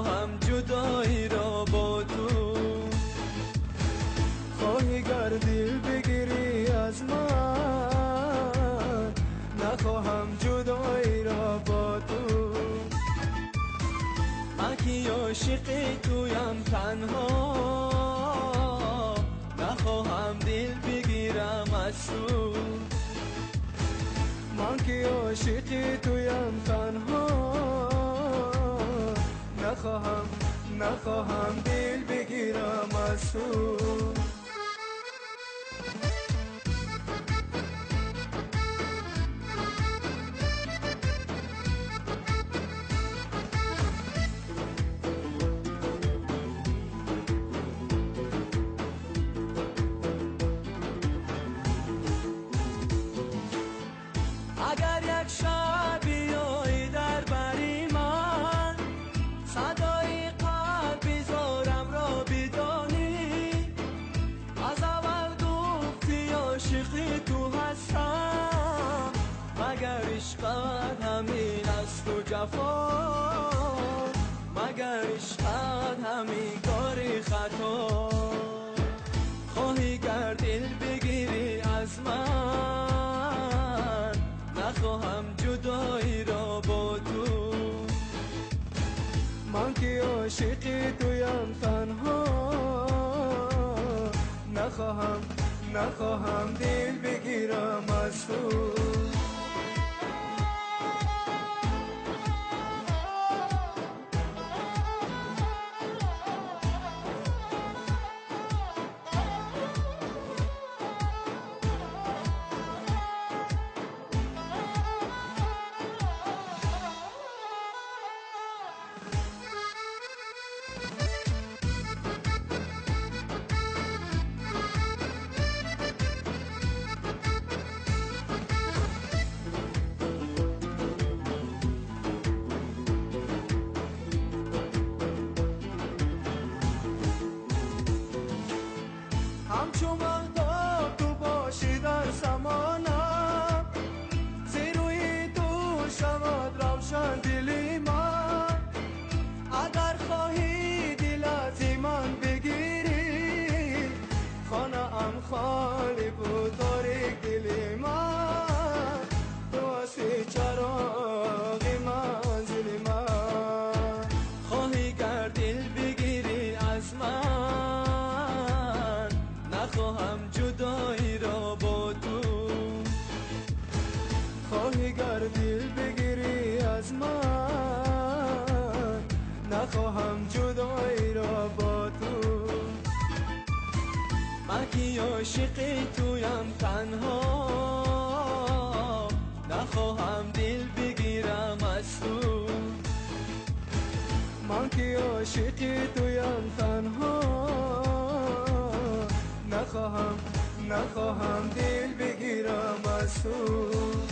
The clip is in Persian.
نخواهم جدایی را با تو. خواهی گر دل بگیری از من، نخواهم جدایی را با تو. من که عاشق تویم تنها، نخواهم دل بگیرم از تو. من که عاشق تویم تنها، نخواهم دل بگیرم از تو. اگر یک شب بیایی در بری من، صدای قلب زارم را بدانی. از اول گفتی عاشق تو هستم، مگر عشقت همین است و جفا، مگر عشقت همین کاری خطا. خواهی گر دل بگیری از من، نخواهم جدایی را با تو. من که عاشق تویم تنها، نخواهم دل بگیرم از تو. همچو مهتاب تو باشی در زمانم، زی روی تو شود روشن دلی من. اگر خواهی دل از من بگیری، خانه ام خالی بود تاریک دلی من. تو هستی چراغ منزل من. خواهی گر دل بگیری از من، نخواهم جدایی را با تو. خواهی گر دل بگیری از من، نخواهم جدایی را با تو. من که عاشق تویم تنها، نخواهم دل بگیرم از تو. من که عاشق تویم تنها، نخواهم دل بگیرم از تو.